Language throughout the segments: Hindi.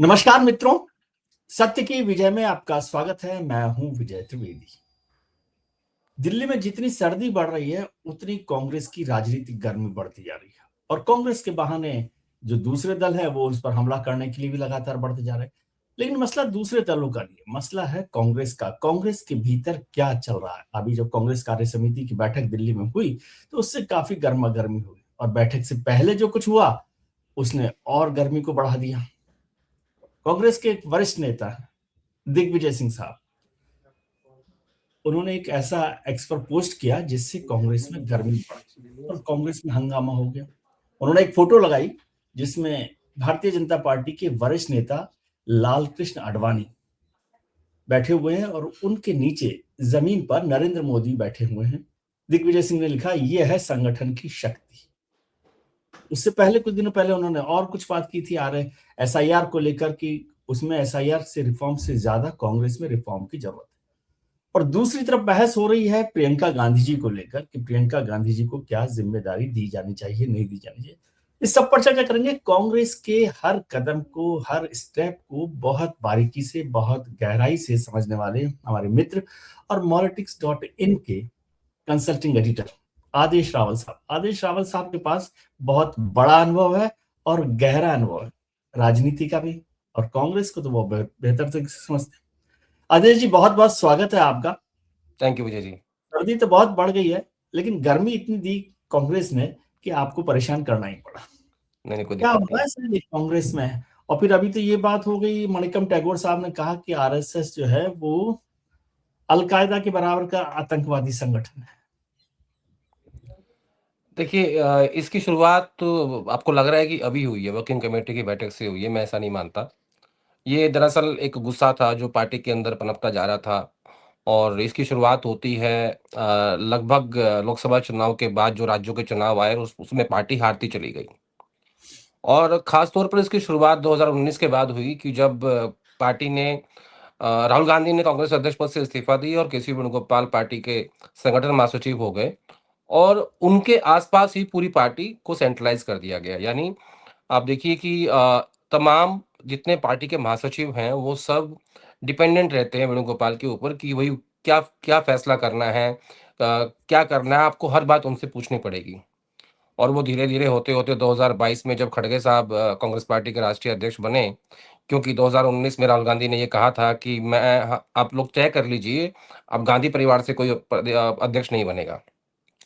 नमस्कार मित्रों, सत्य की विजय में आपका स्वागत है। मैं हूं विजय त्रिवेदी। दिल्ली में जितनी सर्दी बढ़ रही है, उतनी कांग्रेस की राजनीतिक गर्मी बढ़ती जा रही है और कांग्रेस के बहाने जो दूसरे दल है वो उस पर हमला करने के लिए भी लगातार बढ़ते जा रहे हैं। लेकिन मसला दूसरे दलों का नहीं है, मसला है कांग्रेस का। कांग्रेस के भीतर क्या चल रहा है? अभी जब कांग्रेस कार्य समिति की बैठक दिल्ली में हुई तो उससे काफी गर्मा गर्मी हुई और बैठक से पहले जो कुछ हुआ उसने और गर्मी को बढ़ा दिया। कांग्रेस के एक वरिष्ठ नेता दिग्विजय सिंह साहब, उन्होंने एक ऐसा एक्सपर्ट पोस्ट किया जिससे कांग्रेस में गर्मी बढ़ गई और कांग्रेस में हंगामा हो गया। उन्होंने एक फोटो लगाई जिसमें भारतीय जनता पार्टी के वरिष्ठ नेता लाल कृष्ण आडवाणी बैठे हुए हैं और उनके नीचे जमीन पर नरेंद्र मोदी बैठे हुए हैं। दिग्विजय सिंह ने लिखा, यह है संगठन की शक्ति। उससे पहले कुछ दिनों पहले उन्होंने और कुछ बात की थी एसआईआर को लेकर कि उसमें एसआईआर से रिफॉर्म से ज्यादा कांग्रेस में रिफॉर्म की जरूरत है। और दूसरी तरफ बहस हो रही है प्रियंका गांधी जी को लेकर कि प्रियंका गांधी जी को क्या जिम्मेदारी दी जानी चाहिए, नहीं दी जानी चाहिए। इस सब पर चर्चा करेंगे। कांग्रेस के हर कदम को, हर स्टेप को बहुत बारीकी से, बहुत गहराई से समझने वाले हमारे मित्र और मॉलिटिक्स.इन के कंसल्टिंग एडिटर आदेश रावल साहब के पास बहुत बड़ा अनुभव है और गहरा अनुभव है राजनीति का भी, और कांग्रेस को तो वो बेहतर से समझते हैं। आदेश जी, बहुत बहुत स्वागत है आपका। Thank you Vijay ji. सर्दी तो बहुत बढ़ गई है, लेकिन गर्मी इतनी दी कांग्रेस ने कि आपको परेशान करना ही पड़ा। नहीं, कोई क्या दिक्कत हुआ नहीं। है सर ये कांग्रेस में? और फिर अभी तो ये बात हो गई, मणिकम टैगोर साहब ने कहा कि आरएसएस जो है वो अलकायदा के बराबर का आतंकवादी संगठन है। देखिए, इसकी शुरुआत तो आपको लग रहा है कि अभी हुई है, वर्किंग कमेटी की बैठक से हुई है। मैं ऐसा नहीं मानता। ये दरअसल एक गुस्सा था जो पार्टी के अंदर पनपता जा रहा था, और इसकी शुरुआत होती है लगभग लोकसभा चुनाव के बाद जो राज्यों के चुनाव आए उसमें पार्टी हारती चली गई। और खास तौर पर इसकी शुरुआत 2019 के बाद हुई कि जब पार्टी ने राहुल गांधी ने कांग्रेस अध्यक्ष पद से इस्तीफा दी और केसी वेणुगोपाल पार्टी के संगठन महासचिव हो गए, और उनके आसपास ही पूरी पार्टी को सेंट्रलाइज कर दिया गया। यानी आप देखिए कि तमाम जितने पार्टी के महासचिव हैं वो सब डिपेंडेंट रहते हैं वेणुगोपाल के ऊपर कि वही क्या क्या फैसला करना है, क्या करना है, आपको हर बात उनसे पूछनी पड़ेगी। और वो धीरे-धीरे होते-होते 2022 में जब खड़गे साहब कांग्रेस पार्टी के राष्ट्रीय अध्यक्ष बने, क्योंकि 2019 में राहुल गांधी ने ये कहा था कि आप लोग तय कर लीजिए, अब गांधी परिवार से कोई अध्यक्ष नहीं बनेगा।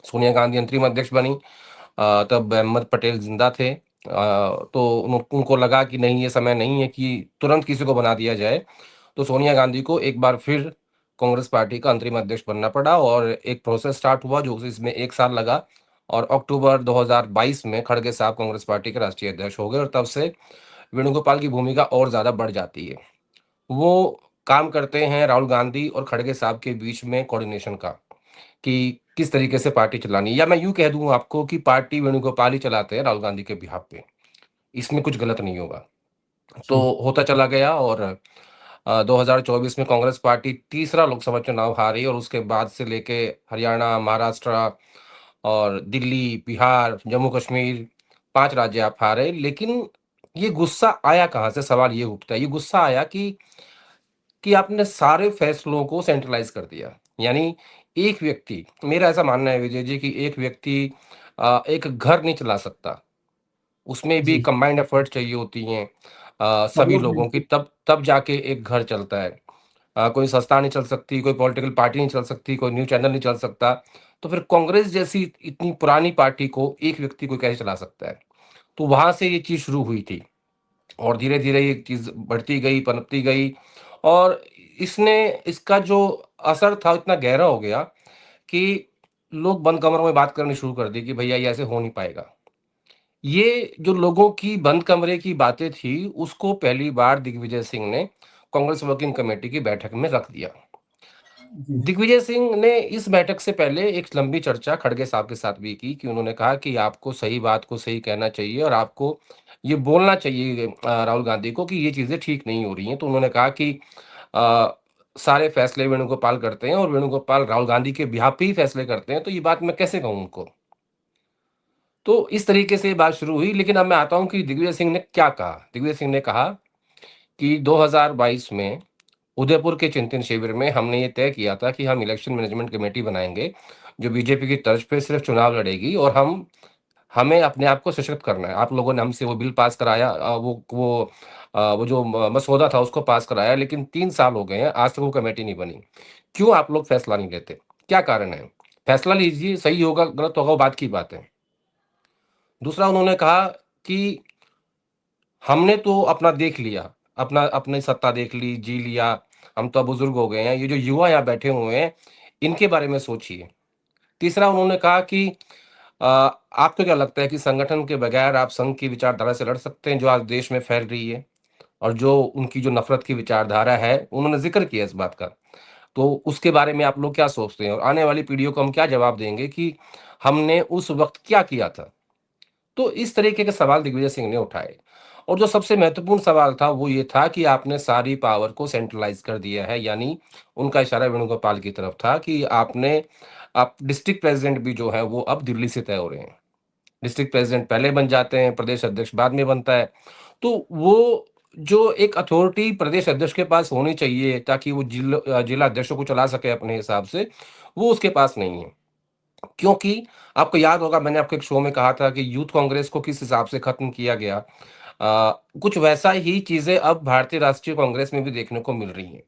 सोनिया गांधी अंतरिम अध्यक्ष बनी, तब अहमद पटेल ज़िंदा थे। तो उनको लगा कि नहीं, ये समय नहीं है कि तुरंत किसी को बना दिया जाए। तो सोनिया गांधी को एक बार फिर कांग्रेस पार्टी का अंतरिम अध्यक्ष बनना पड़ा और एक प्रोसेस स्टार्ट हुआ जो इसमें 1 साल लगा, और अक्टूबर 2022 में खड़गे साहब कांग्रेस पार्टी के राष्ट्रीय अध्यक्ष हो गए, और तब से वेणुगोपाल की भूमिका और ज़्यादा बढ़ जाती है। वो काम करते हैं राहुल गांधी और खड़गे साहब के बीच में कोऑर्डिनेशन का, कि किस तरीके से पार्टी चलानी है, या मैं यूँ कह दूँ आपको कि पार्टी वेणुगोपाल ही चलाते हैं राहुल गांधी के बिहाफ पे। इसमें कुछ गलत नहीं होगा। तो होता चला गया, और 2024 में कांग्रेस पार्टी तीसरा लोकसभा चुनाव हारी, और उसके बाद से लेके हरियाणा, महाराष्ट्र और दिल्ली, बिहार, जम्मू कश्मीर 5 राज्य आप हारे। लेकिन ये गुस्सा आया कहाँ से? सवाल ये उठता है। ये गुस्सा आया कि आपने सारे फैसलों को सेंट्रलाइज़ कर दिया। यानी एक व्यक्ति, मेरा ऐसा मानना है विजय जी, कि एक व्यक्ति एक घर नहीं चला सकता। उसमें भी जी, कंबाइंड एफर्ट चाहिए होती हैं सभी मतलब लोगों की, तब तब जाके एक घर चलता है। कोई संस्था नहीं चल सकती, कोई पॉलिटिकल पार्टी नहीं चल सकती, कोई न्यूज़ चैनल नहीं चल सकता। तो फिर कांग्रेस जैसी इतनी पुरानी पार्टी को एक व्यक्ति को कैसे चला सकता है? तो वहाँ से ये चीज़ शुरू हुई थी, और धीरे-धीरे ये चीज़ बढ़ती गई, पनपती गई, और इसने इसका जो असर था इतना गहरा हो गया कि लोग बंद कमरों में बात करनी शुरू कर दी कि भैया ये ऐसे हो नहीं पाएगा। ये जो लोगों की बंद कमरे की बातें थी, उसको पहली बार दिग्विजय सिंह ने कांग्रेस वर्किंग कमेटी की बैठक में रख दिया। जी, दिग्विजय सिंह ने इस बैठक से पहले एक लंबी चर्चा खड़गे साहब के साथ भी की, कि उन्होंने कहा कि आपको सही बात को सही कहना चाहिए, और आपको ये बोलना चाहिए राहुल गांधी को कि ये चीज़ें ठीक नहीं हो रही हैं। तो उन्होंने कहा कि अ, सारे फैसले वेणुगोपाल करते हैं, और वेणुगोपाल राहुल गांधी के बिहाफ पे ही फैसले करते हैं, तो ये बात मैं कैसे कहूँ उनको? तो इस तरीके से ये बात शुरू हुई। लेकिन अब मैं आता हूँ कि दिग्विजय सिंह ने क्या कहा। दिग्विजय सिंह ने कहा कि 2022 में उदयपुर के चिंतन शिविर में हमने ये तय किया था कि हम इलेक्शन मैनेजमेंट कमेटी बनाएँगे, जो बीजेपी की तर्ज पे सिर्फ़ चुनाव लड़ेगी और हमें अपने आप को सशक्त करना है। आप लोगों ने हमसे वो बिल पास कराया, वो जो मसौदा था उसको पास कराया, लेकिन 3 साल हो गए हैं, आज तक वो कमेटी नहीं बनी। क्यों आप लोग फैसला नहीं लेते? क्या कारण है? फैसला लीजिए, सही होगा, गलत होगा वो बात की बात है। दूसरा उन्होंने कहा कि हमने तो अपना देख लिया, अपनी सत्ता देख ली, जी लिया, हम तो अब बुज़ुर्ग हो गए हैं, ये जो युवा यहाँ बैठे हुए हैं, इनके बारे में सोचिए। तीसरा उन्होंने कहा कि आपको क्या लगता है कि संगठन के बगैर आप संघ की विचारधारा से लड़ सकते हैं, जो आज देश में फैल रही है? और जो उनकी जो नफ़रत की विचारधारा है, उन्होंने ज़िक्र किया इस बात का। तो उसके बारे में आप लोग क्या सोचते हैं? और आने वाली पीढ़ियों को हम क्या जवाब देंगे कि हमने उस वक़्त क्या किया था? तो इस तरीके के सवाल दिग्विजय सिंह ने उठाए। और जो सबसे महत्वपूर्ण सवाल था वो ये था कि आपने सारी पावर को सेंट्रलाइज़ कर दिया है, यानी उनका इशारा वेणुगोपाल की तरफ था कि आप डिस्ट्रिक्ट प्रेज़िडेंट भी जो है वो अब दिल्ली से तय हो रहे हैं। डिस्ट्रिक्ट प्रेज़िडेंट पहले बन जाते हैं, प्रदेश अध्यक्ष बाद में बनता है। तो वो जो एक अथॉरिटी प्रदेश अध्यक्ष के पास होनी चाहिए ताकि वो जिला अध्यक्षों को चला सके अपने हिसाब से, वो उसके पास नहीं है। क्योंकि आपको याद होगा मैंने आपको एक शो में कहा था कि यूथ कांग्रेस को किस हिसाब से खत्म किया गया। कुछ वैसा ही चीज़ें अब भारतीय राष्ट्रीय कांग्रेस में भी देखने को मिल रही हैं।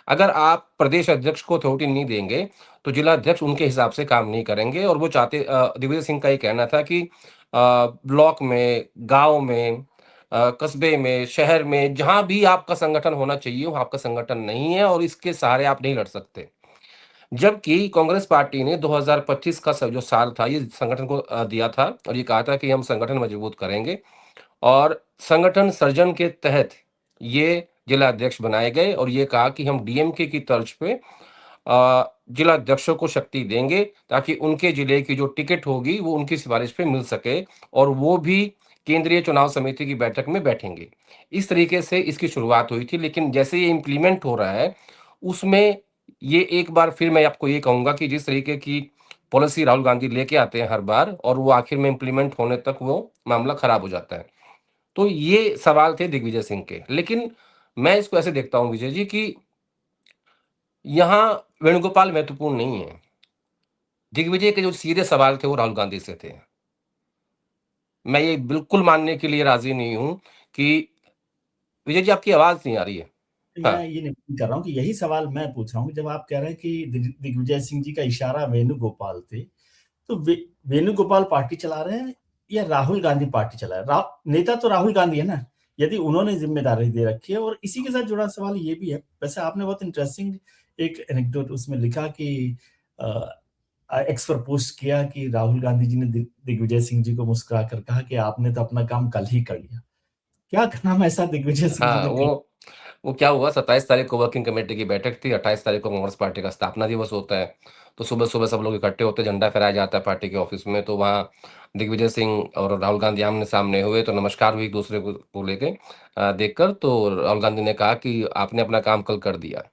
अगर आप प्रदेश अध्यक्ष को अथॉरिटी नहीं देंगे, तो जिला अध्यक्ष उनके हिसाब से काम नहीं करेंगे और वो दिग्विजय सिंह का ये कहना था कि ब्लॉक में, गाँव में, कस्बे में, शहर में, जहाँ भी आपका संगठन होना चाहिए, वो आपका संगठन नहीं है और इसके सहारे आप नहीं लड़ सकते। जबकि कांग्रेस पार्टी ने 2025 का जो साल था, ये संगठन को दिया था और ये कहा था कि हम संगठन मजबूत करेंगे और संगठन सृजन के तहत ये जिला अध्यक्ष बनाए गए और ये कहा कि हम डीएमके की तर्ज पे जिला अध्यक्षों को शक्ति देंगे ताकि उनके जिले की जो टिकट होगी वो उनकी सिफारिश पे मिल सके और वो भी केंद्रीय चुनाव समिति की बैठक में बैठेंगे। इस तरीके से इसकी शुरुआत हुई थी, लेकिन जैसे ये इम्प्लीमेंट हो रहा है, उसमें ये एक बार फिर मैं आपको ये कहूँगा कि जिस तरीके की पॉलिसी राहुल गांधी लेके आते हैं हर बार और वो आखिर में इम्प्लीमेंट होने तक वो मामला खराब हो जाता है। तो ये सवाल थे दिग्विजय सिंह के। लेकिन मैं इसको ऐसे देखता हूँ विजय जी कि यहाँ वेणुगोपाल महत्वपूर्ण नहीं है। दिग्विजय के जो सीधे सवाल थे वो राहुल गांधी से थे। मैं ये बिल्कुल मानने के लिए राज़ी नहीं हूँ कि विजय जी आपकी आवाज़ नहीं आ रही है। मैं हाँ, ये नहीं कर रहा हूँ कि यही सवाल मैं पूछ रहा हूँ जब आप कह रहे हैं कि दिग्विजय सिंह जी का इशारा वेणुगोपाल थे, तो वेणुगोपाल पार्टी चला रहे हैं या राहुल गांधी पार्टी चला रहा है? नेता तो राहुल गांधी है ना, यदि उन्होंने जिम्मेदारी दे रखी है। और इसी के साथ जुड़ा सवाल ये भी है, वैसे आपने बहुत इंटरेस्टिंग एक एनेक्डोट उसमें लिखा कि एक्स पर पोस्ट किया कि राहुल गांधी जी ने दिग्विजय सिंह जी को मुस्कुरा कर कहा कि आपने तो अपना काम कल ही कर लिया। क्या काम ऐसा दिग्विजय सिंह जी हाँ, ने कर? वो क्या हुआ 27 तारीख को वर्किंग कमेटी की बैठक थी, 28 तारीख को कांग्रेस पार्टी का स्थापना दिवस होता है। तो सुबह-सुबह सब लोग इकट्ठे होते हैं, झंडा फहराया जाता है पार्टी के ऑफिस में, तो वहाँ दिग्विजय सिंह और राहुल गांधी आमने-सामने हुए, तो नमस्कार हुई एक-दूसरे को लेके देखकर तो राहुल गांधी ने कहा कि आपने अपना काम कल कर दिया।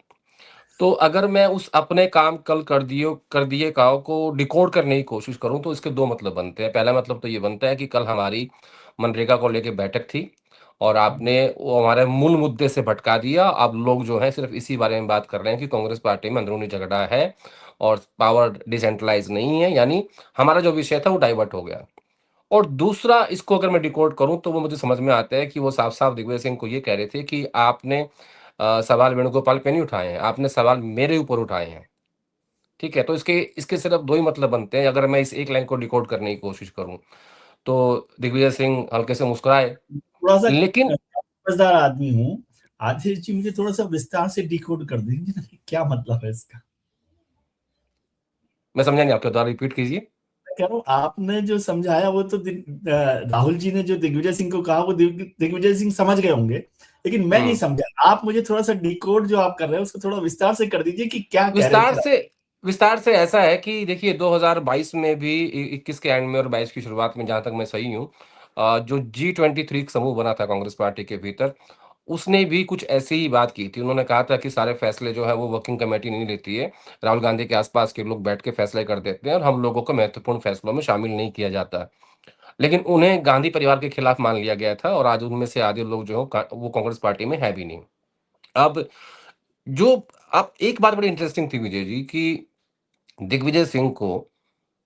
तो अगर मैं उस अपने काम कल कर दिए काव को डिकोड करने की कोशिश करूँ तो इसके 2 मतलब बनते हैं। पहला मतलब तो ये बनता है कि कल हमारी मनरेगा को लेके बैठक थी और आपने वो हमारे मूल मुद्दे से भटका दिया। अब लोग जो हैं सिर्फ़ इसी बारे में बात कर रहे हैं कि कांग्रेस पार्टी में अंदरूनी झगड़ा है और पावर डिसेंट्रलाइज़ नहीं है, यानी हमारा जो विषय था वो डाइवर्ट हो गया। और दूसरा इसको अगर मैं डिकोड करूँ तो वो मुझे समझ में आता है कि वो साफ-साफ दिग्विजय सिंह को ये कह रहे थे कि आपने सवाल वेणुगोपाल पे नहीं उठाए हैं, आपने सवाल मेरे ऊपर उठाए हैं। ठीक है? तो इसके इसके सिर्फ़ 2 ही मतलब बनते हैं अगर मैं इस एक लाइन को डिकोड करने की कोशिश करूँ। तो दिग्विजय सिंह हल्के से मुस्कुराए, थोड़ा-सा लेकिन समझदार आदमी हूँ। आतिश जी मुझे थोड़ा-सा विस्तार से डिकोड कर देंगे ना कि क्या मतलब है इसका? मैं समझा नहीं आपका दोबारा रिपीट कीजिए। मैं कह रहा हूँ आपने जो समझाया वो तो राहुल जी ने जो दिग्विजय सिंह को कहा वो दिग्विजय सिंह समझ गए होंगे, लेकिन मैं नहीं हुँ। समझा। आप मुझे थोड़ा-सा डिकोड जो आप कर रहे हैं उसको थोड़ा विस्तार से कर दीजिए कि क्या कह रहे विस्तार थे? से विस्तार से ऐसा है कि देखिए 2022 में भी 21 के एंड में और 22 की शुरुआत में जहाँ तक मैं सही हूँ जो G23 समूह बना था कांग्रेस पार्टी के भीतर, उसने भी कुछ ऐसी ही बात की थी। उन्होंने कहा था कि सारे फैसले जो है वो वर्किंग कमेटी नहीं लेती है। राहुल गांधी के आस-पास के लोग बैठ के फैसले कर देते हैं और हम लोगों को महत्वपूर्ण फैसलों में शामिल नहीं किया जाता। लेकिन उन्हें गांधी परिवार के खिलाफ मान लिया गया था और आज उनमें से आधे लोग जो हो वो कांग्रेस पार्टी में है भी नहीं। अब जो अब एक बात बड़ी इंटरेस्टिंग थी विजय जी कि दिग्विजय सिंह को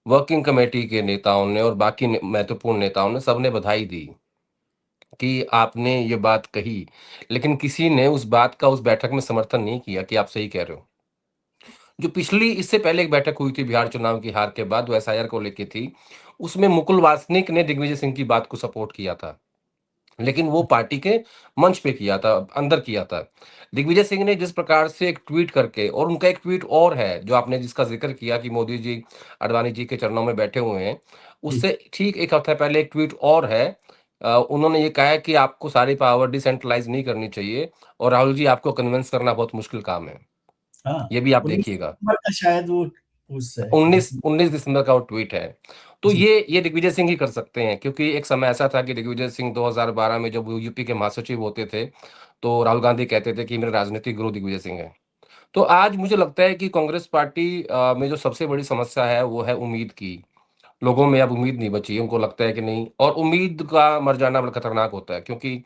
वर्किंग कमेटी के नेताओं ने और बाकी महत्वपूर्ण नेताओं ने सबने बधाई दी कि आपने ये बात कही, लेकिन किसी ने उस बात का उस बैठक में समर्थन नहीं किया कि आप सही कह रहे हो। जो पिछली इससे पहले एक बैठक हुई थी बिहार चुनाव की हार के बाद, वो एसआईआर को लेके थी, उसमें मुकुल वासनिक ने दिग्विजय सिंह की बात को सपोर्ट किया था। लेकिन वो पार्टी के मंच पे किया था, अंदर किया था। दिग्विजय सिंह ने जिस प्रकार से एक ट्वीट करके, और उनका एक ट्वीट और है जो आपने जिसका ज़िक्र किया कि मोदी जी आडवाणी जी के चरणों में बैठे हुए हैं, जी, उससे ठीक 1 हफ्ता पहले एक ट्वीट और है। उन्होंने ये कहा है कि आपको सारी पावर डिसेंट्रलाइज़ नहीं करनी चाहिए और राहुल जी आपको कन्विंस करना बहुत मुश्किल काम है। हाँ, ये भी आप 19 देखिएगा। दिसंबर का शायद वो पोस्ट है। 19 दिसंबर का वो ट्वीट है। तो जी, ये दिग्विजय सिंह ही कर सकते हैं क्योंकि एक समय ऐसा था कि दिग्विजय सिंह 2012 में जब वो यूपी के महासचिव होते थे, तो राहुल गांधी कहते थे कि मेरे राजनीतिक गुरु दिग्विजय सिंह हैं। तो आज मुझे लगता है कि कांग्रेस पार्टी में जो सबसे बड़ी समस्या है वो है उम्मीद की। लोगों में अब उम्मीद नहीं बची है, उनको लगता है कि नहीं, और उम्मीद का मर जाना बड़ा खतरनाक होता है क्योंकि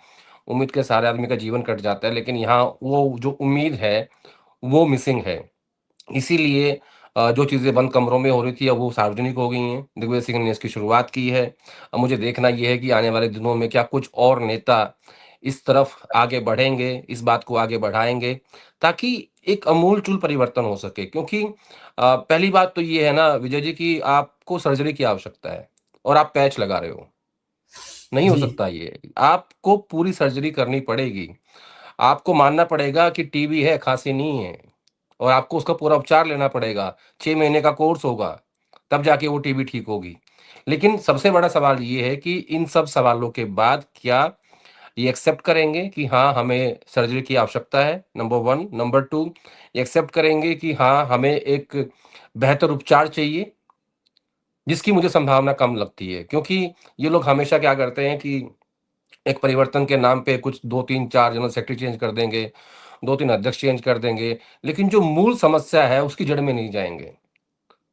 उम्मीद के सहारे आदमी का जीवन कट जाता है, लेकिन यहाँ वो जो उम्मीद है, वो मिसिंग है। इसीलिए जो चीज़ें बंद कमरों में हो रही थी, अब वो सार्वजनिक हो गई हैं। दिग्विजय सिंह ने इसकी शुरुआत की है। अब मुझे देखना ये है कि आने वाले दिनों में क्या कुछ और नेता इस तरफ आगे बढ़ेंगे, इस बात को आगे बढ़ाएँगे, ताकि एक आमूल-चूल परिवर्तन हो सके। क्योंकि पहली बात तो ये है ना विजय जी कि आपको सर्जरी की आवश्यकता है और आप पैच लगा रहे हो। नहीं हो जी, सकता ये। आपको पूरी सर्जरी करनी पड़ेगी। आपको मानना पड़ेगा कि टीबी है, खाँसी नहीं है। और आपको उसका पूरा उपचार लेना पड़ेगा, 6 महीने का कोर्स होगा, तब जाके वो टीबी ठीक होगी। लेकिन सबसे बड़ा सवाल ये है कि इन सब सवालों के बाद क्या ये एक्सेप्ट करेंगे कि हाँ, हमें सर्जरी की आवश्यकता है, नंबर 1, नंबर 2 ये एक्सेप्ट करेंगे कि हाँ, हमें एक बेहतर उपचार चाहिए, जिसकी मुझे संभावना कम लगती है। क्योंकि ये लोग हमेशा क्या करते हैं कि एक परिवर्तन के नाम पे कुछ 2, 3, 4 जनरल सेक्रेटरी चेंज कर देंगे, 2-3 अध्यक्ष चेंज कर देंगे, लेकिन जो मूल समस्या है उसकी जड़ में नहीं जाएँगे।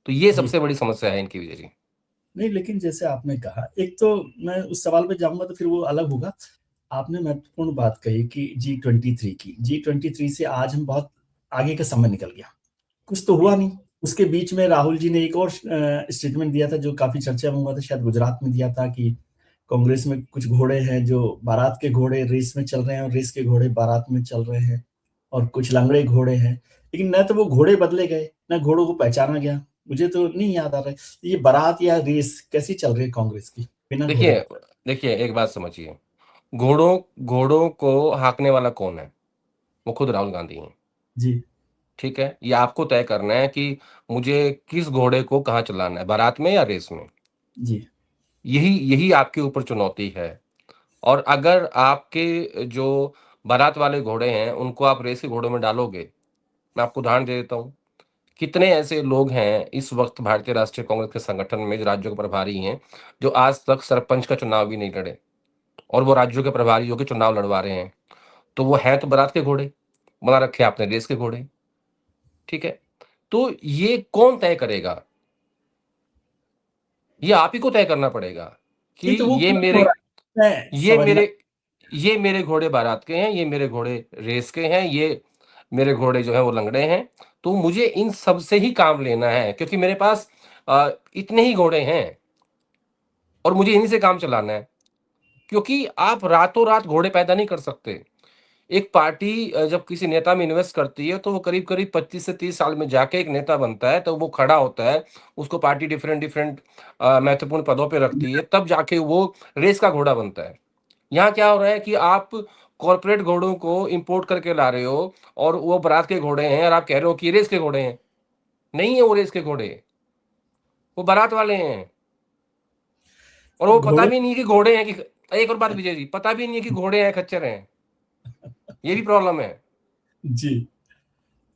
तो ये जी। सबसे बड़ी समस्या है इनकी विजय जी। नहीं, लेकिन जैसे आपने कहा, एक तो मैं उस सवाल पे जाऊँगा तो फिर वो अलग होगा। आपने महत्वपूर्ण बात कही कि जी23 की। जी23 से आज हम बहुत आगे का समय निकल गया। कुछ तो हुआ जी, नहीं। उसके बीच में राहुल जी ने एक और स्टेटमेंट दिया था जो काफ़ी चर्चा में हुआ था, शायद गुजरात में दिया था कि कांग्रेस में कुछ घोड़े हैं जो बारात के घोड़े रेस में चल रहे हैं और रेस के घोड़े बारात में चल रहे हैं और कुछ लंगड़े घोड़े हैं। लेकिन न तो वो घोड़े बदले गए, न घोड़ों को पहचाना गया। मुझे तो नहीं याद आ रहा है, ये बारात या रेस कैसी चल रही है कांग्रेस की, बिना घोड़े देखिए के? देखिए एक बात समझिए, घोड़ों घोड़ों को हाँकने वाला कौन है? वो खुद राहुल गांधी हैं, जी, ठीक है? ये आपको तय करना है कि मुझे किस घोड़े को कहाँ चलाना है, बारात में या रेस में? जी, यही यही आपके ऊपर चुनौती है। और अगर आपके जो बारात वाले घोड़े हैं, उनको आप रेस के घोड़ों में डालोगे, मैं आपको उदाहरण दे देता हूँ। कितने ऐसे लोग हैं इस वक़्त भारतीय राष्ट्रीय कांग्रेस के संगठन में जो राज्यों के प्रभारी हैं, जो आज तक सरपंच का चुनाव भी नहीं लड़े और वो राज्यों के प्रभारियों के चुनाव लड़वा रहे हैं। तो वो हैं तो बारात के घोड़े, बना रखे आपने रेस के घोड़े, ठीक है? तो ये कौन तय करेगा? ये आप ही को तय करना पड़ेगा कि नहीं तो वो ये क्यों नहीं हो मेरे रहा है? मैं ये समझना। मेरे ये मेरे घोड़े बारात के हैं, ये मेरे घोड़े रेस के हैं, ये मेरे घोड़े जो हैं वो लंगड़े हैं। तो मुझे इन सब से ही काम लेना है क्योंकि मेरे पास इतने ही घोड़े हैं और मुझे इन्हीं से काम चलाना है। क्योंकि आप रातों-रात घोड़े पैदा नहीं कर सकते। एक पार्टी जब किसी नेता में इन्वेस्ट करती है तो वो करीब-करीब 25 से 30 साल में जाके एक नेता बनता है, तो वो खड़ा होता है, उसको पार्टी डिफरेंट-डिफरेंट महत्वपूर्ण पदों पे रखती है, तब जाके वो रेस का घोड़ा बनता है। यहाँ क्या हो रहा है कि आप कॉर्पोरेट घोड़ों को इम्पोर्ट करके ला रहे हो और वो बारात के घोड़े हैं और आप कह रहे हो कि ये रेस के घोड़े हैं। नहीं है वो रेस के घोड़े, वो बारात वाले हैं और वो पता घोड़ों भी नहीं है कि घोड़े हैं कि एक और बात विजय जी, पता भी नहीं है कि घोड़े हैं, खच्चर हैं। ये भी प्रॉब्लम है। जी,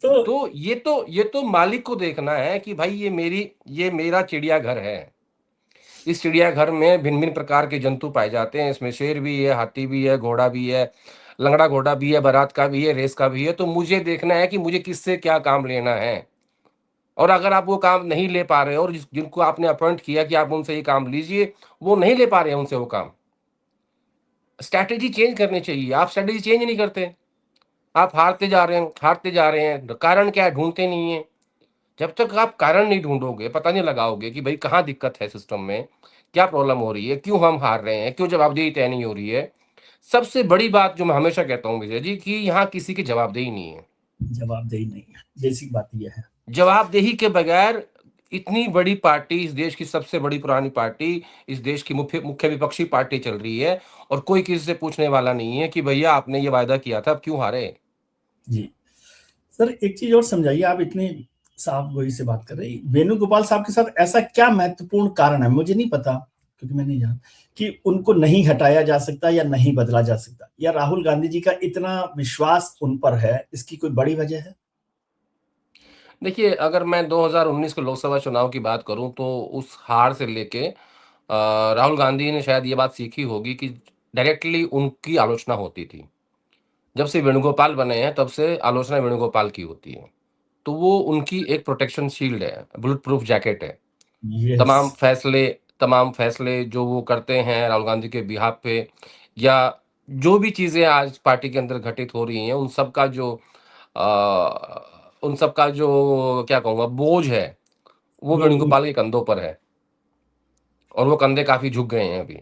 तो तो ये तो मालिक को देखना है कि भाई ये मेरा चिड़ियाघर है। इस चिड़ियाघर में भिन्न-भिन्न प्रकार के जंतु पाए जाते हैं, इसमें शेर भी है, हाथी भी है, घोड़ा भी है, लंगड़ा घोड़ा भी है, बारात का भी है, रेस का भी है, तो मुझे देखना है कि मुझे किससे क्या काम लेना है। और अगर आप वो काम नहीं ले पा रहे हो और जिनको आपने अपॉइंट किया कि आप उनसे ये काम लीजिए, वो नहीं ले पा रहे हैं उनसे वो काम। स्ट्रैटेजी चेंज करनी चाहिए, आप स्ट्रैटेजी चेंज नहीं करते। आप हारते जा रहे हैं, कारण क्या है ढूँढते नहीं हैं। जब तक आप कारण नहीं ढूँढोगे, पता नहीं लगाओगे कि भई कहाँ दिक्कत है सिस्टम में, क्या प्रॉब्लम हो रही है, क्यों हम हार रहे हैं, क्यों जवाबदेही तय नहीं हो रही है। सबसे बड़ी बात जो मैं हमेशा कहता हूँ विजय जी कि यहाँ किसी की जवाबदेही नहीं है। जवाबदेही नहीं है, बेसिक बात ये है। जवाबदेही के बगैर इतनी बड़ी पार्टी, इस देश की सबसे बड़ी पुरानी पार्टी, इस देश की मुख्य मुख्य विपक्षी पार्टी चल रही है और कोई किसी से पूछने वाला नहीं है कि भैया आपने ये वायदा किया था, अब क्यों हारे? जी। सर एक चीज और समझाइए, आप इतने साफ गोई से बात कर रहे हैं, वेणुगोपाल साहब के साथ ऐसा क्या महत्वपूर्ण कारण है, मुझे नहीं पता क्योंकि मैं नहीं जानता, कि उनको नहीं हटाया जा सकता या नहीं बदला जा सकता, या राहुल गांधी जी का इतना विश्वास उन पर है, इसकी कोई बड़ी वजह है? देखिए, अगर मैं 2019 के लोकसभा चुनाव की बात करूँ तो उस हार से लेके राहुल गांधी ने शायद ये बात सीखी होगी कि डायरेक्टली उनकी आलोचना होती थी। जब से वेणुगोपाल बने हैं तब से आलोचना वेणुगोपाल की होती है। तो वो उनकी एक प्रोटेक्शन शील्ड है, बुलेट प्रूफ जैकेट है। यस। तमाम फैसले तमाम फैसले जो वो करते हैं राहुल गांधी के बिहाफ़ पे या जो भी चीज़ें आज पार्टी के अंदर घटित हो रही हैं, उन सब का जो क्या कहूँगा बोझ है, वो वो वेणुगोपाल के कंधों पर है और वो कंधे काफ़ी झुक गए हैं अभी।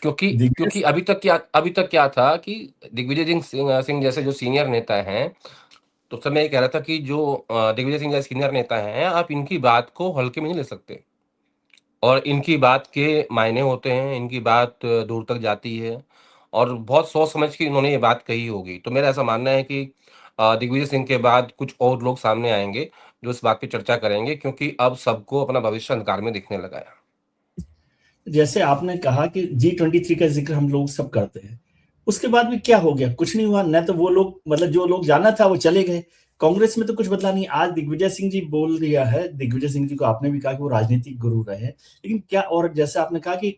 क्योंकि दिग्गज। क्योंकि अभी तक क्या था कि दिग्विजय सिंह जैसे जो सीनियर नेता हैं, तो उस समय ये कह रहा था कि जो दिग्विजय सिंह जैसे सीनियर नेता हैं, आप इनकी बात को हल्के में नहीं ले सकते। और इनकी बात के मायने होते हैं, इनकी बात दूर तक जाती है और बहुत सोच समझ के इन्होंने ये बात कही होगी। तो मेरा ऐसा मानना है कि दिग्विजय सिंह के बाद कुछ और लोग सामने आएँगे, जो इस बात पे चर्चा करेंगे क्योंकि अब सबको अपना भविष्य अंधकार में दिखने लगा है। जैसे आपने कहा कि G23 का जिक्र हम लोग सब करते हैं, उसके बाद भी क्या हो गया? कुछ नहीं हुआ, न तो वो लोग, मतलब जो लोग जाना था वो चले गए, कांग्रेस में तो कुछ बदला नहीं। आज दिग्विजय सिंह जी बोल दिया है, दिग्विजय सिंह जी को आपने भी कहा कि वो राजनीतिक गुरु रहे, लेकिन क्या, और जैसे आपने कहा कि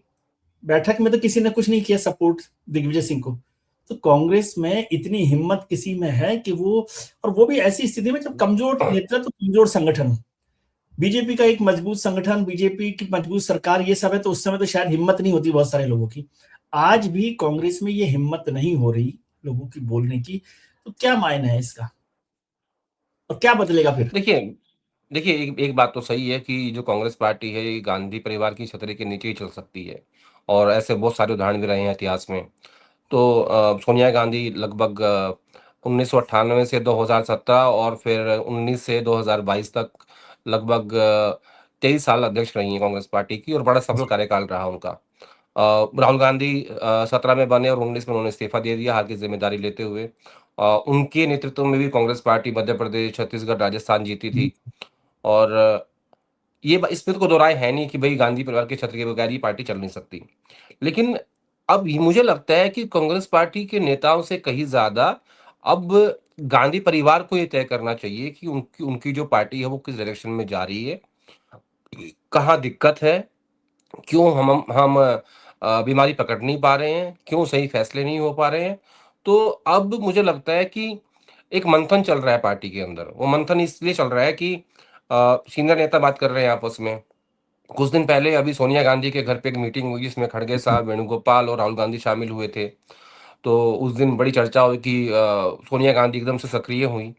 बैठक में तो किसी ने कुछ नहीं किया सपोर्ट दिग्विजय सिंह को, तो कांग्रेस में इतनी हिम्मत किसी में है कि वो, और वो भी ऐसी स्थिति में जब कमजोर नेतृत्व, कमजोर संगठन हो, बीजेपी का एक मजबूत संगठन, बीजेपी की मजबूत सरकार, ये सब है, तो उस समय तो शायद हिम्मत नहीं होती बहुत सारे लोगों की। आज भी कांग्रेस में ये हिम्मत नहीं हो रही लोगों की बोलने की, तो क्या मायने है इसका, और क्या बदलेगा फिर? देखिए देखिए, एक एक बात तो सही है कि जो कांग्रेस पार्टी है, ये गांधी परिवार की छतरी के नीचे ही चल सकती है और ऐसे बहुत सारे उदाहरण भी रहे हैं इतिहास में। तो सोनिया गांधी लगभग 1998 से 2017 और फिर 19 से 2022 तक लगभग 23 साल अध्यक्ष रही हैं कांग्रेस पार्टी की और बड़ा सफल जी। कार्यकाल रहा उनका। राहुल गांधी 17 में बने और 19 में उन्होंने इस्तीफा दे दिया हार की ज़िम्मेदारी लेते हुए। उनके नेतृत्व में भी कांग्रेस पार्टी मध्य प्रदेश, छत्तीसगढ़, राजस्थान जीती हम्म। थी और ये इसमें तो कोई दो राय है नहीं कि भई गांधी परिवार के छत्र के बगैर ये पार्टी चल नहीं सकती। लेकिन अब ये मुझे लगता है कि कांग्रेस पार्टी के नेताओं से कहीं ज़्यादा अब गांधी परिवार को ये तय करना चाहिए कि उनकी उनकी जो पार्टी है वो किस डायरेक्शन में जा रही है, कहाँ दिक्कत है, क्यों हम बीमारी पकड़ नहीं पा रहे हैं, क्यों सही फैसले नहीं हो पा रहे हैं। तो अब मुझे लगता है कि एक मंथन चल रहा है पार्टी के अंदर। वो मंथन इसलिए चल रहा है कि सीनियर नेता बात कर रहे हैं आपस में। कुछ दिन पहले अभी सोनिया गांधी के घर पे एक मीटिंग हुई जिसमें खड़गे साहब, वेणुगोपाल और राहुल गांधी शामिल हुए थे। तो उस दिन बड़ी चर्चा हुई कि सोनिया गांधी एकदम से सक्रिय हुई।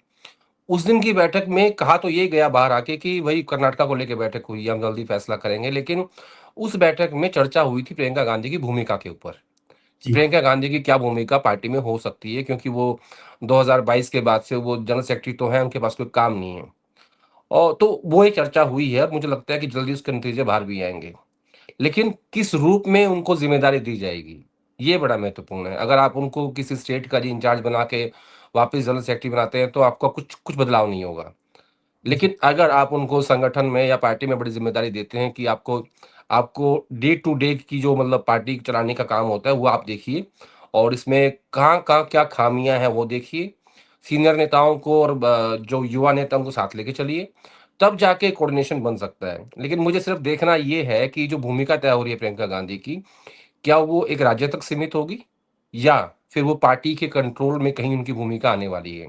उस दिन की बैठक में कहा तो ये गया बाहर आके कि भई कर्नाटका को लेके बैठक हुई है, हम जल्दी फैसला करेंगे। लेकिन उस बैठक में चर्चा हुई थी प्रियंका गांधी की भूमिका के ऊपर, कि जी। प्रियंका गांधी की क्या भूमिका पार्टी में हो सकती है क्योंकि वो 2022 के बाद से वो जनरल सेक्रेटरी तो हैं, उनके पास कोई काम नहीं है। और तो वो एक चर्चा हुई है, मुझे लगता है कि जल्दी उसके नतीजे बाहर भी आएँगे। लेकिन किस रूप में उनको ज़िम्मेदारी दी जाएगी, ये बड़ा महत्वपूर्ण है। अगर आप उनको किसी स्टेट का इंचार्ज बना के वापस जनरल सेक्रेटरी बनाते हैं, तो आपका कुछ कुछ बदलाव नहीं होगा। जी। लेकिन अगर आप उनको संगठन में या पार्टी में बड़ी ज़िम्मेदारी देते हैं कि आपको आपको डे टू डे की जो मतलब पार्टी चलाने का काम होता है, वो आप देखिए और इसमें कहाँ-कहाँ क्या खामियाँ हैं, वो देखिए। सीनियर नेताओं को और जो युवा नेता उनको साथ लेके चलिए, तब जाके कोऑर्डिनेशन बन सकता है। लेकिन मुझे सिर्फ़ देखना ये है कि जो भूमिका तय हो रही है प्रियंका गांधी की, क्या वो एक राज्य तक सीमित होगी या फिर वो पार्टी के कंट्रोल में कहीं उनकी भूमिका आने वाली है?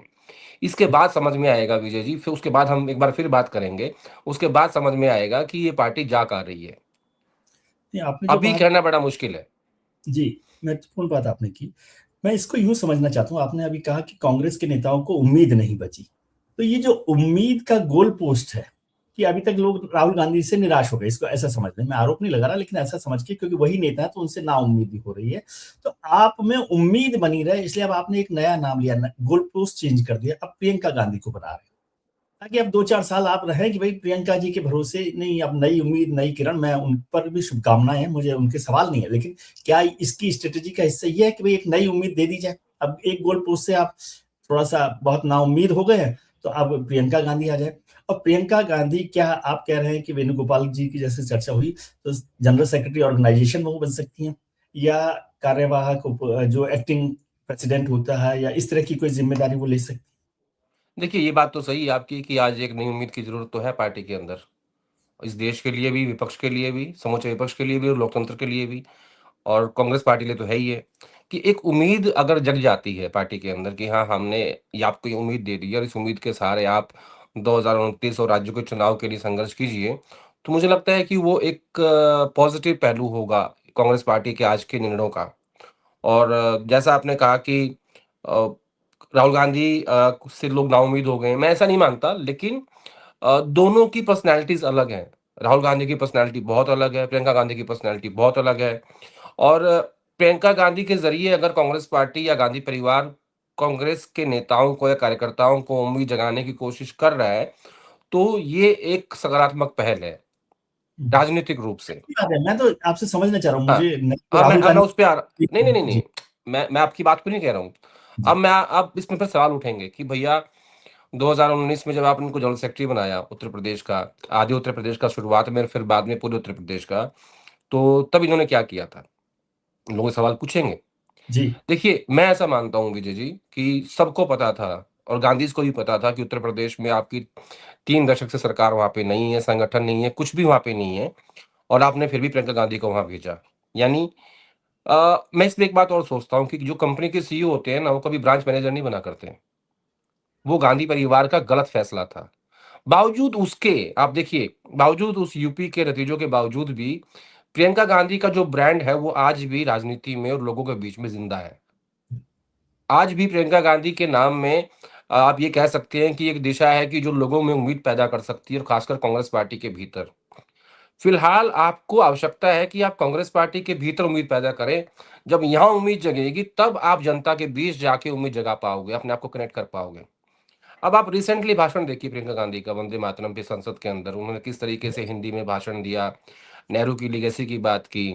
इसके बाद समझ में आएगा विजय जी, फिर उसके बाद हम एक बार फिर बात करेंगे। उसके बाद समझ में आएगा कि ये पार्टी जा कहाँ रही है। नहीं, आपने जो अभी बात कहना बड़ा मुश्किल है। जी, महत्वपूर्ण बात आपने की। मैं इसको यूँ समझना चाहता हूँ, आपने अभी कहा कि कांग्रेस के नेताओं को उम्मीद नहीं बची। तो ये जो उम्मीद का गोल पोस्ट है, कि अभी तक लोग राहुल गांधी से निराश हो गए, इसको ऐसा समझ लें। मैं आरोप नहीं लगा रहा, लेकिन ऐसा समझ के, क्योंकि वही नेता है तो उनसे नाउम्मीदी हो रही है। तो आप में उम्मीद बनी रहे, इसलिए अब आपने एक नया नाम लिया, गोल पोस्ट चेंज कर दिया, अब प्रियंका गांधी को बना रहे हैं। ताकि अब 2-4 साल आप रहें कि भाई प्रियंका जी के भरोसे नहीं, अब नई उम्मीद, नई किरण। मैं उन पर भी शुभकामनाएं हैं, मुझे उनके सवाल नहीं है, लेकिन क्या इसकी स्ट्रेटेजी का हिस्सा ये है कि भाई एक नई उम्मीद दे दी जाए? अब एक गोल पोस्ट से आप थोड़ा सा बहुत नाउम्मीद हो गए हैं, तो अब प्रियंका गांधी आ जाए। और प्रियंका गांधी, क्या आप कह रहे हैं कि वेणुगोपाल जी की जैसे चर्चा हुई, तो जनरल सेक्रेटरी ऑर्गेनाइजेशन में वो बन सकती हैं, या कार्यवाहक जो एक्टिंग प्रेसिडेंट होता है, या इस तरह की कोई जिम्मेदारी वो ले सकती? देखिए, ये बात तो सही है आपकी कि आज एक नई उम्मीद की ज़रूरत तो है पार्टी के अंदर। इस देश के लिए भी, विपक्ष के लिए भी, समूचे विपक्ष के लिए भी और लोकतंत्र के लिए भी, और कांग्रेस पार्टी के लिए तो है ही है, कि एक उम्मीद अगर जग जाती है पार्टी के अंदर कि हाँ, हमने ये आपको ये उम्मीद दे दी है और इस उम्मीद के सहारे आप 2029 और राज्यों के चुनाव के लिए संघर्ष कीजिए, तो मुझे लगता है कि वो एक पॉज़िटिव पहलू होगा कांग्रेस पार्टी के आज के निर्णयों का। और जैसा आपने कहा कि अ, राहुल गांधी से लोग नाउम्मीद हो गए हैं, मैं ऐसा नहीं मानता, लेकिन दोनों की पर्सनैलिटीज़ अलग हैं। राहुल गांधी की पर्सनैलिटी बहुत अलग है, प्रियंका गांधी की पर्सनैलिटी बहुत अलग है। और प्रियंका गांधी के ज़रिए अगर कांग्रेस पार्टी या गांधी परिवार कांग्रेस के नेताओं को या कार्यकर्ताओं को उम्मीद जगाने की कोशिश कर रहा है, तो ये एक सकारात्मक पहल है, राजनीतिक रूप से। सही बात है, मैं तो आपसे समझना चाह रहा हूँ, हाँ। मुझे नहीं तो अब राहुल मैं उस पे आ गांधी। नहीं, नहीं, नहीं, नहीं, जी, मैं आपकी बात को नहीं कह रहा हूँ। जी, अब इसमें फिर सवाल उठेंगे कि भैया 2019 में जब आपने उनको जनरल सेक्रेटरी बनाया उत्तर प्रदेश का, आधे उत्तर प्रदेश का शुरुआत में, फिर बाद में पूरे उत्तर प्रदेश का, तो तब इन्होंने क्या किया था? लोग सवाल पूछेंगे। जी, देखिए, मैं ऐसा मानता हूँ विजय जी कि सबको पता था और गांधीज़ को भी पता था कि उत्तर प्रदेश में आपकी 3 दशक से सरकार वहाँ पे नहीं है, संगठन नहीं है, कुछ भी वहाँ पे नहीं है, और आपने फिर भी प्रियंका गांधी को वहाँ भेजा। यानी मैं इसमें एक बात और सोचता हूँ कि जो कंपनी के सीईओ होते हैं ना, वो कभी ब्रांच मैनेजर नहीं बना करते। वो गांधी परिवार का गलत फैसला था। बावजूद उसके, आप देखिए, बावजूद उस यूपी के नतीजों के बावजूद भी प्रियंका गांधी का जो ब्रांड है, वो आज भी राजनीति में और लोगों के बीच में ज़िंदा है। आज भी प्रियंका गांधी के नाम में आप ये कह सकते हैं कि एक दिशा है कि जो लोगों में उम्मीद पैदा कर सकती है, और खासकर कांग्रेस पार्टी के भीतर। फिलहाल आपको आवश्यकता है कि आप कांग्रेस पार्टी के भीतर उम्मीद पैदा करें। जब यहाँ उम्मीद जगेगी, तब आप जनता के बीच जाके उम्मीद जगा पाओगे, अपने आप को कनेक्ट कर पाओगे। अब आप रिसेंटली भाषण देखिए प्रियंका गांधी का वंदे मातरम पे संसद के अंदर, उन्होंने किस तरीके से हिंदी में भाषण दिया, नेहरू की लीगेसी की बात की।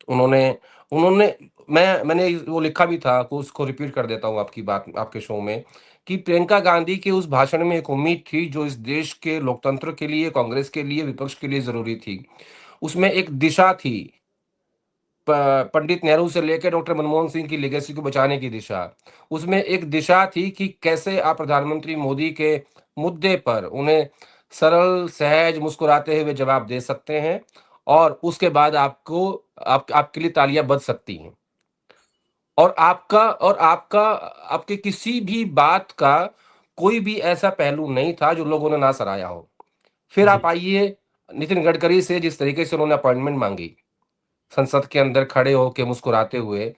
उन्होंने उन्होंने मैंने वो लिखा भी था, को उसको रिपीट कर देता हूँ आपकी बात आपके शो में, कि प्रियंका गांधी के उस भाषण में एक उम्मीद थी जो इस देश के लोकतंत्र के लिए, कांग्रेस के लिए, विपक्ष के लिए ज़रूरी थी। उसमें एक दिशा थी, पंडित नेहरू से लेकर डॉक्टर मनमोहन सिंह की लेगेसी को बचाने की दिशा। उसमें एक दिशा थी कि कैसे आप प्रधानमंत्री मोदी के मुद्दे पर उन्हें सरल, सहज, मुस्कुराते हुए जवाब दे सकते हैं, और उसके बाद आपके लिए तालियाँ बज सकती हैं। और आपके किसी भी बात का कोई भी ऐसा पहलू नहीं था जो लोगों ने ना सराहा हो। फिर आप जी, आइए नितिन गडकरी से, जिस तरीके से उन्होंने अपॉइंटमेंट माँगी, संसद के अंदर खड़े होके मुस्कुराते हुए।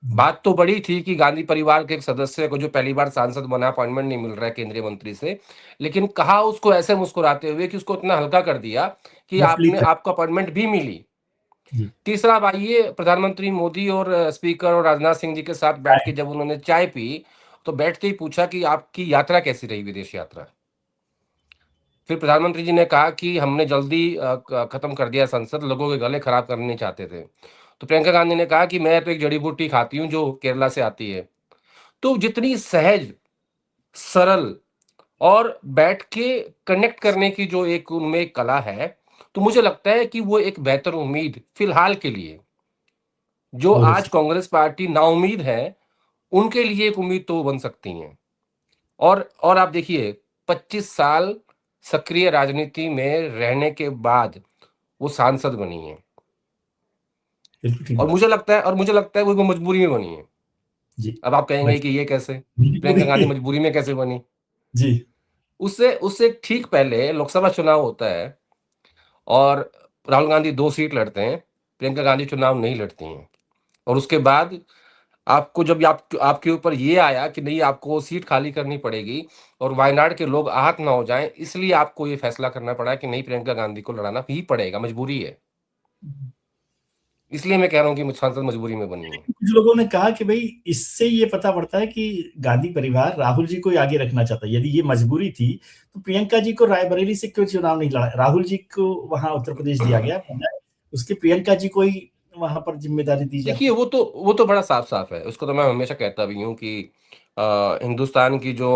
बात तो बड़ी थी कि गांधी परिवार के एक सदस्य को जो पहली बार सांसद बना, अपॉइंटमेंट नहीं मिल रहा है केंद्रीय मंत्री से, लेकिन कहा उसको ऐसे मुस्कुराते हुए कि उसको इतना हल्का कर दिया कि रफली आपने कर। आपको अपॉइंटमेंट भी मिली। जी, तीसरा, अब आइए प्रधानमंत्री मोदी और स्पीकर और राजनाथ सिंह जी के साथ बैठ के जब उन्होंने चाय पी, तो बैठते ही पूछा कि आपकी यात्रा कैसी रही, विदेश यात्रा? फिर प्रधानमंत्री जी ने कहा कि हमने जल्दी खत्म कर दिया संसद, लोगों के गले खराब करने नहीं चाहते थे। तो प्रियंका गांधी ने कहा कि मैं तो एक जड़ी बूटी खाती हूँ जो केरला से आती है। तो जितनी सहज, सरल और बैठ के कनेक्ट करने की जो एक उनमें एक कला है, तो मुझे लगता है कि वो एक बेहतर उम्मीद फिलहाल के लिए, जो हो आज कांग्रेस पार्टी नाउम्मीद है, उनके लिए एक उम्मीद तो वो बन सकती हैं। और आप देखिए, 25 साल सक्रिय राजनीति में रहने के बाद वो सांसद बनी हैं, बिल्कुल ठीक और बात। मुझे लगता है वो मजबूरी में बनी हैं। जी। अब आप कहेंगे कि ये कैसे? प्रियंका गांधी मजबूरी। मजबूरी में कैसे बनी? जी। उससे उससे ठीक पहले लोकसभा चुनाव होता है और राहुल गांधी 2 सीट लड़ते हैं, प्रियंका गांधी चुनाव नहीं लड़ती हैं। और उसके बाद आपको जब आपके ऊपर ये आया कि नहीं आपको वो सीट खाली करनी पड़ेगी और वायनाड के लोग आहत ना हो जाएँ, इसलिए आपको ये फैसला करना पड़ा कि नहीं प्रियंका गांधी को लड़ाना ही पड़ेगा, मजबूरी है। इसलिए मैं कह रहा हूँ कि सांसद मजबूरी में बनी है। कुछ लोगों ने कहा कि भाई इससे ये पता पड़ता है कि गांधी परिवार राहुल जी को ही आगे रखना चाहता है। यदि ये मजबूरी थी तो प्रियंका जी को रायबरेली से क्यों चुनाव नहीं लड़ा? राहुल जी को वहां उत्तर प्रदेश दिया गया, उसके प्रियंका जी को ही वहां पर जिम्मेदारी दी देखिए जाती। वो तो बड़ा साफ-साफ है। उसको तो मैं हमेशा कहता भी हूँ कि हिंदुस्तान की जो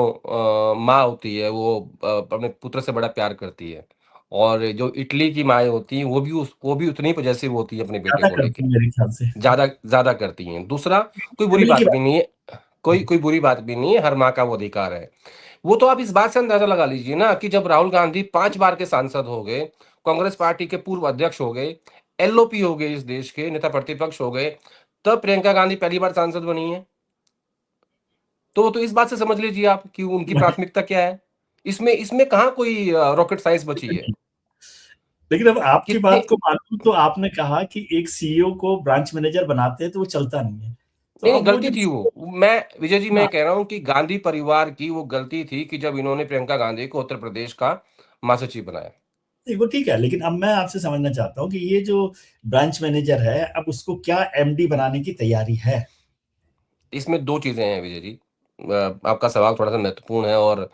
माँ होती है वो अपने पुत्र से बड़ा प्यार करती है। और जो इटली की माँएँ होती हैं वो भी उतनी पॉसेसिव होती है अपने बेटे ज्यादा को लेके। करती है मेरे ख्याल से। ज़्यादा ज़्यादा करती हैं। दूसरा कोई बुरी करने की बात भी बात। नहीं है कोई बुरी बात भी नहीं है, हर माँ का वो अधिकार है। वो तो आप इस बात से अंदाज़ा लगा लीजिए ना कि जब राहुल गांधी 5 बार के सांसद हो गए, कांग्रेस पार्टी के पूर्व अध्यक्ष हो गए, एलओपी हो गए इस देश के, नेता प्रतिपक्ष हो गए, तब प्रियंका गांधी पहली बार सांसद बनी हैं। तो इस बात से समझ लीजिए आप कि उनकी वही। प्राथमिकता क्या है। इसमें इसमें कहाँ कोई रॉकेट साइंस बची है। लेकिन अब आपकी कितने बात को मानूं तो आपने कहा कि एक सीईओ को ब्रांच मैनेजर बनाते हैं तो वो चलता नहीं है। तो नहीं, नहीं अब वो गलती जो थी वो। मैं विजय जी हाँ, मैं कह रहा हूँ कि गांधी परिवार की वो गलती थी कि जब इन्होंने प्रियंका गांधी को उत्तर प्रदेश का महासचिव बनाया। वो ठीक है, लेकिन अब मैं आपसे समझना चाहता हूँ कि ये जो ब्रांच मैनेजर है, अब उसको क्या एमडी बनाने की तैयारी है? इसमें 2 चीज़ें हैं विजय जी। आपका सवाल थोड़ा-सा महत्वपूर्ण है और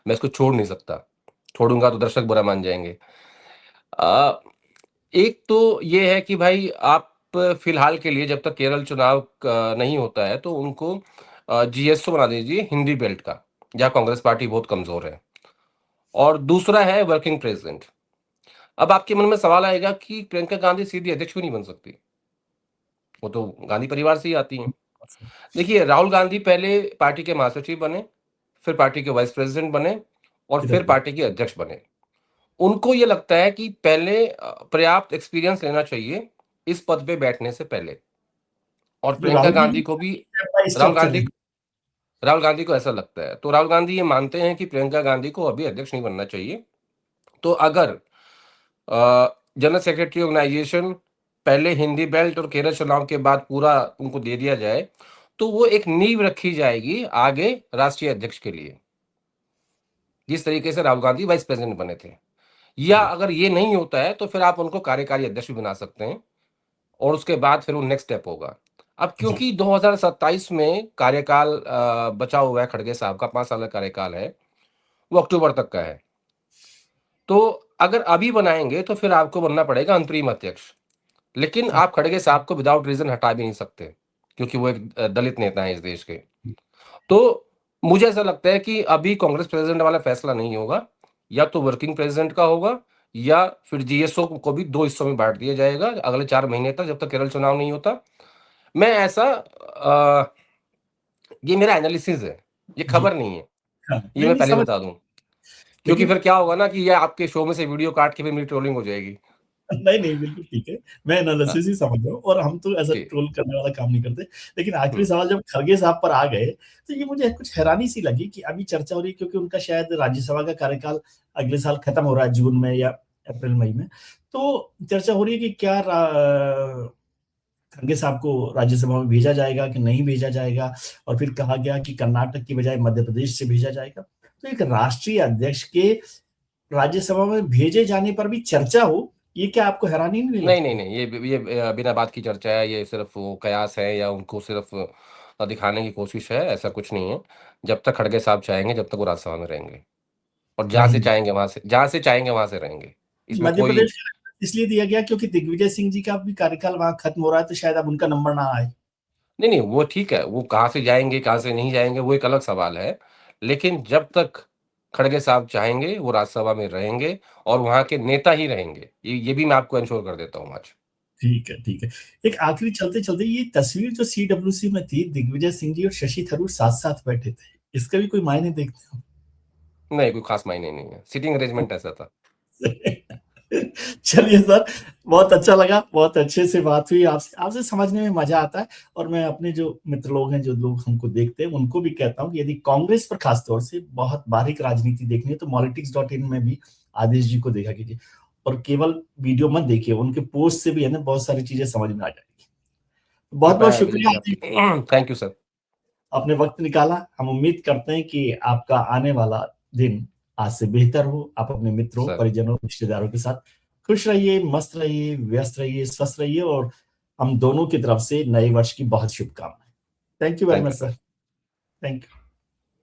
मैं इसको छोड़ नहीं सकता। छोड़ूँगा तो दर्शक बुरा मान जाएँगे। अ, एक तो ये है कि भाई आप फिलहाल के लिए जब तक केरल चुनाव क नहीं होता है तो उनको जीएसओ बना दीजिए हिंदी बेल्ट का, जहाँ कांग्रेस पार्टी बहुत कमज़ोर है। और दूसरा है वर्किंग प्रेज़िडेंट। अब आपके मन में सवाल आएगा कि प्रियंका गांधी सीधी अध्यक्ष क्यों नहीं बन सकती? वो तो गांधी परिवार से ही आती हैं। देखिए, राहुल गांधी पहले पार्टी के महासचिव बने, फिर पार्टी के वाइस प्रेज़िडेंट बने और फिर एग्ज़ैक्टली। पार्टी के अध्यक्ष बने। उनको ये लगता है कि पहले पर्याप्त एक्सपीरियंस लेना चाहिए, इस पद पे बैठने से पहले। और जो प्रियंका राहुल जी गांधी को भी step by Rahul step Gandhi चलेंगे। राहुल गांधी को ऐसा लगता है। तो राहुल गांधी ये मानते हैं कि प्रियंका गांधी को अभी अध्यक्ष नहीं बनना चाहिए। तो अगर जनरल सेक्रेटरी ऑर्गेनाइजेशन पहले हिंदी बेल्ट और केरल चुनाव के बाद पूरा उनको दे दिया जाए, तो वो एक नींव रखी जाएगी आगे राष्ट्रीय अध्यक्ष के लिए, जिस तरीके से राहुल गांधी वाइस प्रेसिडेंट बने थे। या जी। अगर ये नहीं होता है, तो फिर आप उनको कार्यकारी अध्यक्ष भी बना सकते हैं और उसके बाद फिर वो नेक्स्ट स्टेप होगा। अब जी। क्योंकि 2027 में कार्यकाल बचा हुआ है खड़गे साहब का 5 साल का कार्यकाल है, वो अक्टूबर तक का है। तो अगर अभी बनाएँगे, तो फिर आपको बनना पड़ेगा अंतरिम अध्यक्ष। लेकिन आप खड़गे साहब को विदाउट रीज़न हटा भी नहीं सकते, क्योंकि वो एक दलित नेता हैं इस देश के। तो मुझे ऐसा लगता है कि अभी कांग्रेस प्रेज़िडेंट वाला फैसला नहीं होगा, या तो वर्किंग प्रेज़िडेंट का होगा या फिर जीएसओ को भी 2 हिस्सों में बाँट दिया जाएगा अगले 4 महीने तक जब तक केरल चुनाव नहीं होता। मैं ऐसा ये मेरा एनालिसिस है, ये जी। खबर नहीं है, हाँ, ये नहीं, मैं नहीं पहले समझ। बता दूँ। क्योंकि लेकिन फिर क्या होगा ना कि ये आपके शो में से वीडियो काट के फिर मेरी ट्रोलिंग हो जाएगी। नहीं, नहीं, बिल्कुल ठीक है। मैं हाँ, एनालिसिस ही समझ रहा हूँ और हम तो ऐसा जी। ट्रोल करने वाला काम नहीं करते। लेकिन आखिरी हुँ, सवाल जब खरगे साहब पर आ गए, तो ये मुझे कुछ हैरानी सी लगी कि अभी चर्चा हो रही है क्योंकि उनका शायद राज्यसभा का कार्यकाल अगले साल खत्म हो रहा है जून में या अप्रैल-मई में। तो चर्चा हो रही है कि क्या खरगे साहब को राज्यसभा में भेजा जाएगा कि नहीं भेजा जाएगा, और फिर कहा गया कि कर्नाटक की बजाय मध्य प्रदेश से भेजा जाएगा। तो एक राष्ट्रीय अध्यक्ष के राज्यसभा में भेजे जाने पर भी चर्चा हो, ये क्या आपको हैरानी नहीं नहीं, नहीं, लगती? नहीं, ये बिना बात की चर्चा है, ये सिर्फ़ वो कयास है या उनको सिर्फ़ दिखाने की कोशिश है, ऐसा कुछ नहीं है। जब तक खड़गे साहब चाहेंगे, जब तक वो राज्यसभा में रहेंगे और रहेंगे। जहाँ से चाहेंगे वहाँ से रहेंगे। इसमें मध्य कोई प्रदेश का इसलिए दिया गया क्योंकि दिग्विजय सिंह जी का भी कार्यकाल वहाँ खत्म हो रहा है, तो शायद अब उनका नंबर ना आए। नहीं, नहीं, वो ठीक है, वो कहाँ से जाएँगे, कहाँ से नहीं जाएँगे, वो एक अलग सवाल है। लेकिन जब तक खड़गे साहब चाहेंगे, वो राज्यसभा में रहेंगे और वहाँ के नेता ही रहेंगे। ये भी मैं आपको एन्श्योर कर देता हूँ आज। ठीक है, ठीक है। एक आखिरी चलते-चलते ये तस्वीर जो सीडब्ल्यूसी में थी, दिग्विजय सिंह जी और शशि थरूर साथ-साथ बैठे थे। इसका भी कोई मायने देखते हो? नहीं, कोई ख़ास मायने नहीं है, सीटिंग अरेंजमेंट ऐसा था। चलिए सर, बहुत अच्छा लगा, बहुत अच्छे से बात हुई आपसे। आपसे समझने में मजा आता है और मैं अपने जो मित्र लोग हैं, जो लोग हमको देखते हैं, उनको भी कहता हूँ कि यदि कांग्रेस पर खास तौर से बहुत बारीक राजनीति देखनी है तो पॉलिटिक्स.इन में भी आदेश जी को देखा कीजिए और केवल वीडियो मत देखिए, उनके पोस्ट से भी है ना बहुत सारी चीजें समझ में आ जाएगी। बहुत बहुत कृपया शुक्रिया बिल्कुल आपने आप थैंक यू सर। आपने वक्त निकाला। हम उम्मीद करते हैं कि आपका आने वाला दिन आज से बेहतर हो। आप अपने मित्रों, सर, परिजनों, रिश्तेदारों के साथ खुश रहिए, मस्त रहिए, व्यस्त रहिए, स्वस्थ रहिए और हम दोनों की तरफ से नए वर्ष की बहुत शुभकामनाएं। Thank you very thank much you sir. Sir. Thank you.